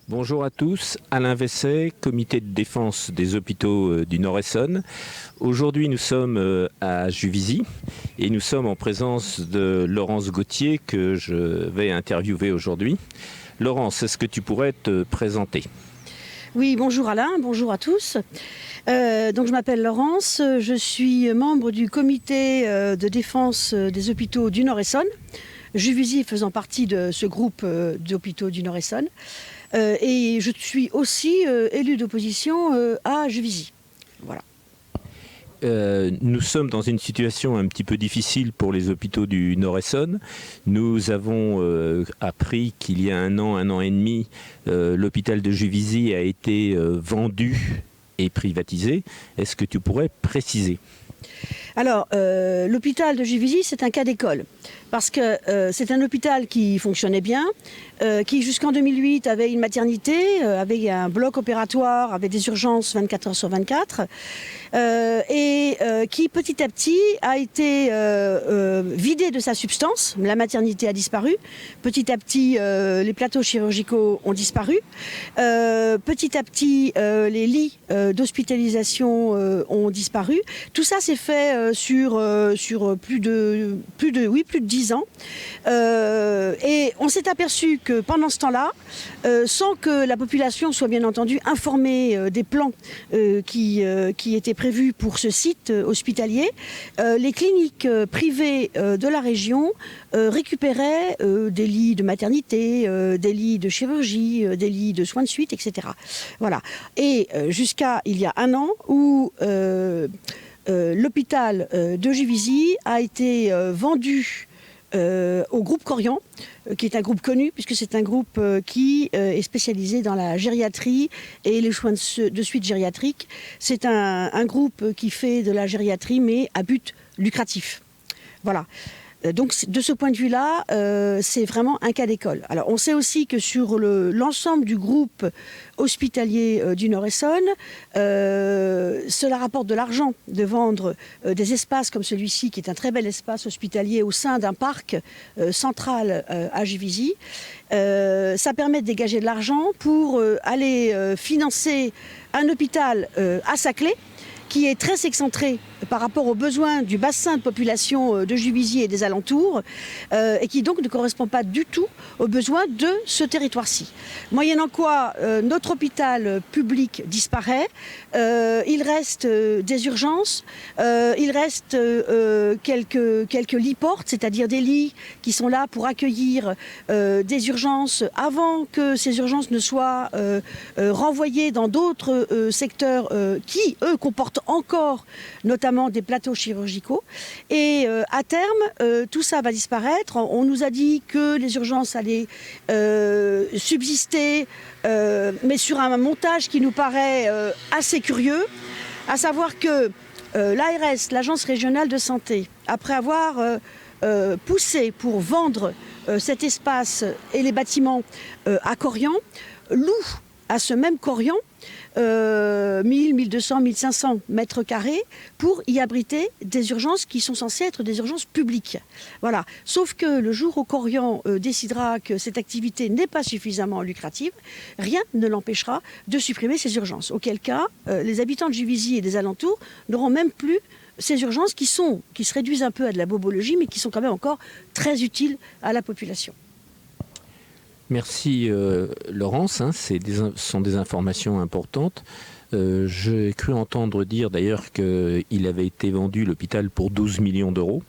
Bonjour à tous, Alain Vesset, comité de défense des hôpitaux du Nord-Essonne. Aujourd'hui nous sommes à Juvisy et nous sommes en présence de Laurence Gauthier que je vais interviewer aujourd'hui. Laurence, est-ce que tu pourrais te présenter ? Oui, bonjour Alain, bonjour à tous. Donc je m'appelle Laurence, je suis membre du comité de défense des hôpitaux du Nord-Essonne, Juvisy faisant partie de ce groupe d'hôpitaux du Nord-Essonne. Et je suis aussi élue d'opposition à Juvisy. Voilà. Nous sommes dans une situation un petit peu difficile pour les hôpitaux du Nord-Essonne. Nous avons appris qu'il y a un an et demi, l'hôpital de Juvisy a été vendu et privatisé. Est-ce que tu pourrais préciser ? Alors, l'hôpital de Juvisy, c'est un cas d'école. Parce que c'est un hôpital qui fonctionnait bien, qui jusqu'en 2008 avait une maternité, avait un bloc opératoire, avait des urgences 24 heures sur 24, et qui petit à petit a été vidé de sa substance. La maternité a disparu. Petit à petit, les plateaux chirurgicaux ont disparu. Petit à petit, les lits d'hospitalisation ont disparu. Tout ça s'est fait sur plus de 10 ans. Et on s'est aperçu que pendant ce temps-là, sans que la population soit bien entendu informée des plans qui étaient prévus pour ce site hospitalier, les cliniques privées de la région récupéraient des lits de maternité, des lits de chirurgie, des lits de soins de suite, etc. Voilà. Et jusqu'à il y a un an où l'hôpital de Juvisy a été vendu au groupe Corian, qui est un groupe connu, puisque c'est un groupe qui est spécialisé dans la gériatrie et les soins de suite gériatriques. C'est un groupe qui fait de la gériatrie, mais à but lucratif. Voilà. Donc de ce point de vue-là, c'est vraiment un cas d'école. Alors on sait aussi que sur l'ensemble du groupe hospitalier du Nord-Essonne, cela rapporte de l'argent de vendre des espaces comme celui-ci, qui est un très bel espace hospitalier au sein d'un parc central à Juvisy. Ça permet de dégager de l'argent pour aller financer un hôpital à Saclay, qui est très excentré par rapport aux besoins du bassin de population de Juvisy et des alentours, et qui donc ne correspond pas du tout aux besoins de ce territoire-ci. Moyennant quoi, notre hôpital public disparaît, il reste des urgences, il reste quelques lits-portes, c'est-à-dire des lits qui sont là pour accueillir des urgences avant que ces urgences ne soient renvoyées dans d'autres secteurs qui, eux, comportent encore notamment des plateaux chirurgicaux. Et à terme, tout ça va disparaître. On nous a dit que les urgences allaient subsister, mais sur un montage qui nous paraît assez curieux, à savoir que l'ARS, l'Agence régionale de santé, après avoir poussé pour vendre cet espace et les bâtiments à Corian, loue à ce même Corian 1000, 1200, 1500 mètres carrés pour y abriter des urgences qui sont censées être des urgences publiques. Voilà. Sauf que le jour où Corian décidera que cette activité n'est pas suffisamment lucrative, rien ne l'empêchera de supprimer ces urgences. Auquel cas, les habitants de Juvisy et des alentours n'auront même plus ces urgences qui se réduisent un peu à de la bobologie, mais qui sont quand même encore très utiles à la population. Merci Laurence, ce sont des informations importantes. J'ai cru entendre dire d'ailleurs qu'il avait été vendu l'hôpital pour 12 millions d'euros.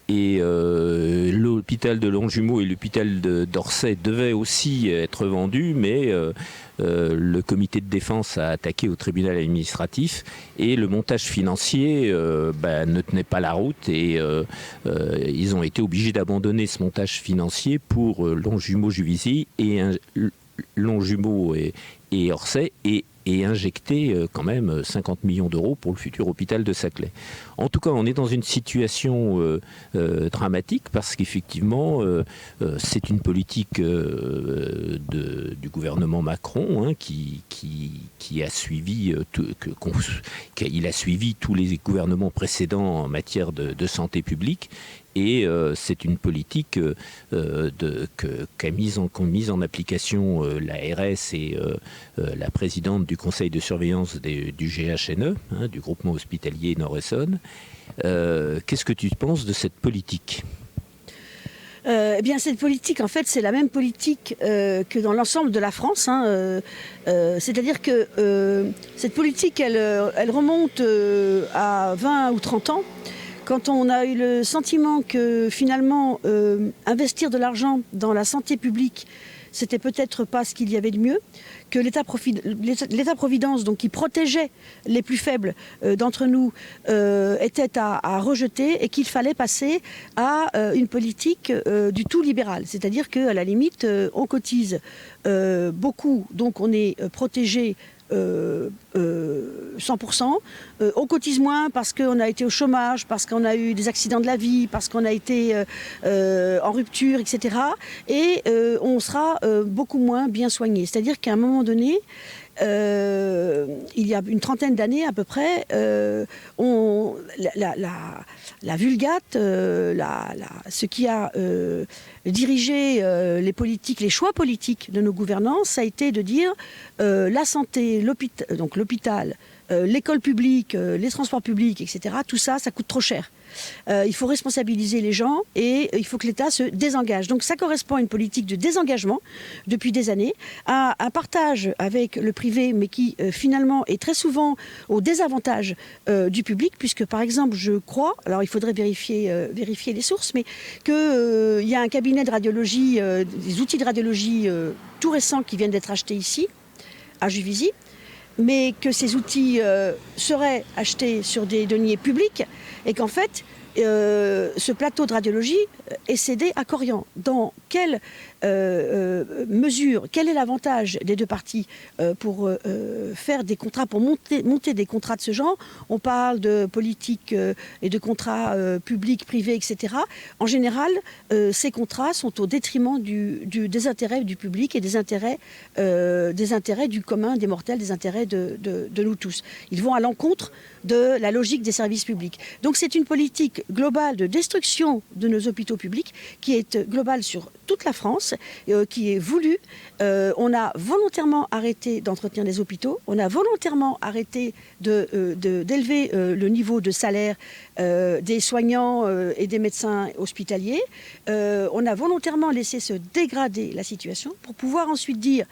Et l'hôpital de Longjumeau et l'hôpital d'Orsay devaient aussi être vendus, mais le comité de défense a attaqué au tribunal administratif et le montage financier ne tenait pas la route et ils ont été obligés d'abandonner ce montage financier pour Longjumeau-Juvisy et Longjumeau et Orsay et injecter quand même 50 millions d'euros pour le futur hôpital de Saclay. En tout cas, on est dans une situation dramatique parce qu'effectivement, c'est une politique du gouvernement Macron, hein, qui a suivi il a suivi tous les gouvernements précédents en matière de santé publique. Et c'est une politique qu'a mise en application l'ARS et la présidente du conseil de surveillance du GHNE, hein, du groupement hospitalier Nord-Essonne. Qu'est-ce que tu penses de cette politique ? Eh bien, cette politique, en fait, c'est la même politique que dans l'ensemble de la France. Hein, c'est-à-dire que cette politique, elle remonte à 20 ou 30 ans, quand on a eu le sentiment que finalement, investir de l'argent dans la santé publique, c'était peut-être pas ce qu'il y avait de mieux, que l'État-providence, donc qui protégeait les plus faibles d'entre nous, était à rejeter, et qu'il fallait passer à une politique du tout libérale. C'est-à-dire qu'à la limite, on cotise beaucoup, donc on est protégé 100%. On cotise moins parce qu'on a été au chômage, parce qu'on a eu des accidents de la vie, parce qu'on a été en rupture, etc. Et on sera beaucoup moins bien soigné. C'est-à-dire qu'à un moment donné, il y a une trentaine d'années à peu près, la Vulgate, ce qui a dirigé les politiques, les choix politiques de nos gouvernants, ça a été de dire la santé, l'hôpital, l'école publique, les transports publics, etc., tout ça, ça coûte trop cher. Il faut responsabiliser les gens et il faut que l'État se désengage. Donc ça correspond à une politique de désengagement depuis des années, à un partage avec le privé, mais qui finalement est très souvent au désavantage du public, puisque par exemple, je crois, alors il faudrait vérifier les sources, mais qu'il y a un cabinet de radiologie, des outils de radiologie tout récents qui viennent d'être achetés ici, à Juvisy, mais que ces outils seraient achetés sur des deniers publics et qu'en fait, ce plateau de radiologie est cédé à Korian. Dans quelle mesure, quel est l'avantage des deux parties pour faire des contrats, pour monter des contrats de ce genre? On parle de politique et de contrats publics, privés, etc. En général, ces contrats sont au détriment des intérêts du public et des intérêts du commun, des mortels, des intérêts de nous tous. Ils vont à l'encontre de la logique des services publics. Donc c'est une politique globale de destruction de nos hôpitaux publics qui est globale sur toute la France, qui est voulue. On a volontairement arrêté d'entretenir les hôpitaux, on a volontairement arrêté d'élever le niveau de salaire des soignants et des médecins hospitaliers. On a volontairement laissé se dégrader la situation pour pouvoir ensuite dire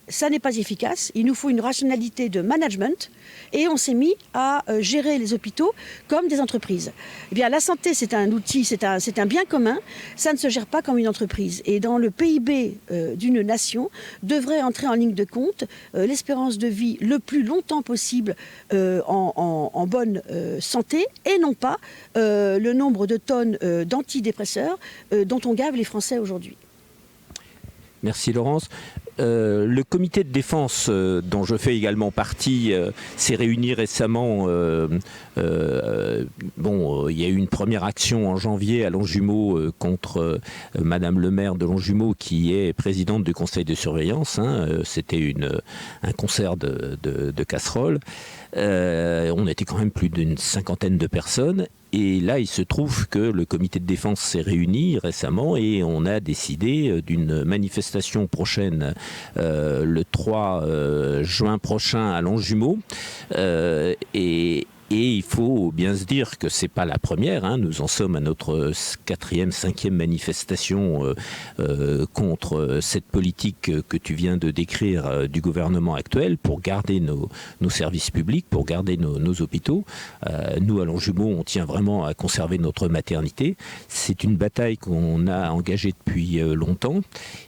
ça n'est pas efficace, il nous faut une rationalité de management, et on s'est mis à gérer les hôpitaux comme des entreprises. Eh bien, la santé, c'est un outil, c'est un bien commun, ça ne se gère pas comme une entreprise. Et dans le PIB d'une nation, devrait entrer en ligne de compte l'espérance de vie le plus longtemps possible en bonne santé, et non pas le nombre de tonnes d'antidépresseurs dont on gave les Français aujourd'hui. Merci Laurence. Le comité de défense dont je fais également partie s'est réuni récemment. Il y a eu une première action en janvier à Longjumeau contre Madame le maire de Longjumeau, qui est présidente du conseil de surveillance. C'était un concert de casseroles. On était quand même plus d'une cinquantaine de personnes. Et là, il se trouve que le comité de défense s'est réuni récemment et on a décidé d'une manifestation prochaine le 3 juin prochain à Longjumeau. Et il faut bien se dire que c'est pas la première. Nous en sommes à notre 4e, 5e manifestation contre cette politique que tu viens de décrire du gouvernement actuel pour garder nos services publics, pour garder nos hôpitaux. Nous, à Longjumeau, on tient vraiment à conserver notre maternité. C'est une bataille qu'on a engagée depuis longtemps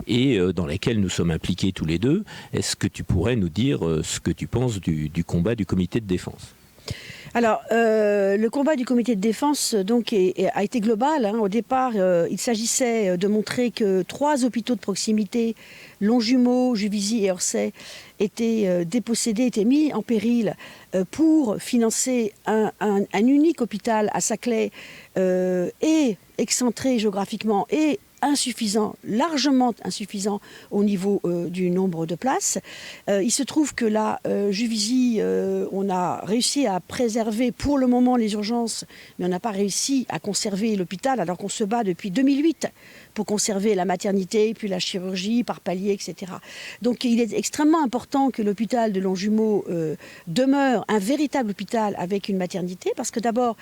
et dans laquelle nous sommes impliqués tous les deux. Est-ce que tu pourrais nous dire ce que tu penses du combat du comité de défense ? Alors, le combat du comité de défense donc, a été global. Au départ, il s'agissait de montrer que 3 hôpitaux de proximité, Longjumeau, Juvisy et Orsay, étaient dépossédés, étaient mis en péril pour financer un unique hôpital à Saclay et excentré géographiquement et insuffisant, largement insuffisant au niveau du nombre de places. Il se trouve que là, Juvisy, on a réussi à préserver pour le moment les urgences, mais on n'a pas réussi à conserver l'hôpital alors qu'on se bat depuis 2008 pour conserver la maternité, puis la chirurgie par palier, etc. Donc il est extrêmement important que l'hôpital de Longjumeau demeure un véritable hôpital avec une maternité, parce que d'abord,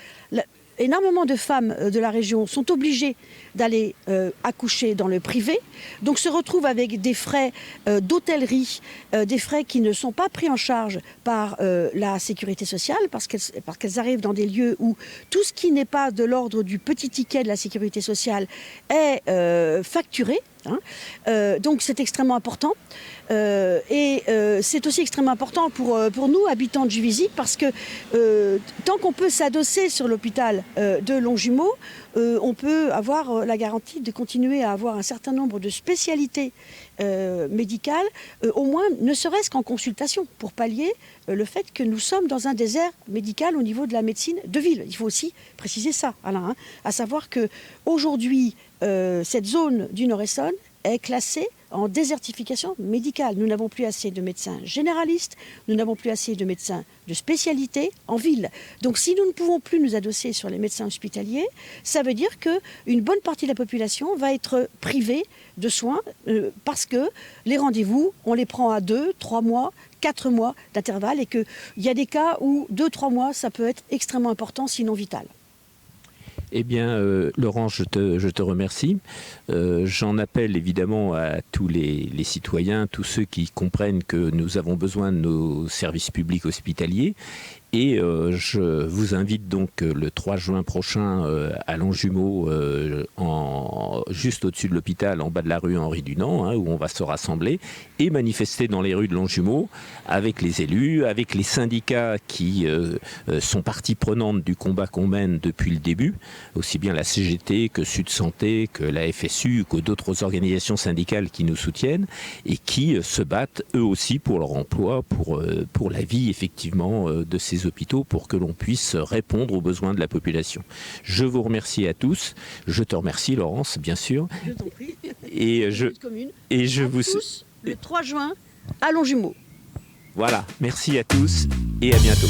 énormément de femmes de la région sont obligées d'aller accoucher dans le privé, donc se retrouvent avec des frais d'hôtellerie, des frais qui ne sont pas pris en charge par la sécurité sociale, parce qu'elles arrivent dans des lieux où tout ce qui n'est pas de l'ordre du petit ticket de la sécurité sociale est facturé. Donc c'est extrêmement important. C'est aussi extrêmement important pour nous, habitants de Juvisy, parce que tant qu'on peut s'adosser sur l'hôpital de Longjumeau, on peut avoir la garantie de continuer à avoir un certain nombre de spécialités médicales, au moins ne serait-ce qu'en consultation, pour pallier le fait que nous sommes dans un désert médical au niveau de la médecine de ville. Il faut aussi préciser ça, Alain, à savoir qu'aujourd'hui, cette zone du Nord-Essonne est classée en désertification médicale. Nous n'avons plus assez de médecins généralistes, nous n'avons plus assez de médecins de spécialité en ville. Donc si nous ne pouvons plus nous adosser sur les médecins hospitaliers, ça veut dire qu'une bonne partie de la population va être privée de soins parce que les rendez-vous, on les prend à 2, 3 mois, 4 mois d'intervalle, et qu'il y a des cas où 2-3 mois, ça peut être extrêmement important, sinon vital. Eh bien, Laurent, je te remercie. J'en appelle évidemment à tous les citoyens, tous ceux qui comprennent que nous avons besoin de nos services publics hospitaliers. Et je vous invite donc le 3 juin prochain à Longjumeau, juste au-dessus de l'hôpital, en bas de la rue Henri Dunant, où on va se rassembler et manifester dans les rues de Longjumeau avec les élus, avec les syndicats qui sont partie prenante du combat qu'on mène depuis le début, aussi bien la CGT que Sud Santé, que la FSU, que d'autres organisations syndicales qui nous soutiennent et qui se battent eux aussi pour leur emploi, pour la vie effectivement de ces hôpitaux, pour que l'on puisse répondre aux besoins de la population. Je vous remercie à tous. Je te remercie, Laurence, bien sûr. Je t'en prie. Et je vous tous, le 3 juin à Longjumeau. Voilà, merci à tous et à bientôt.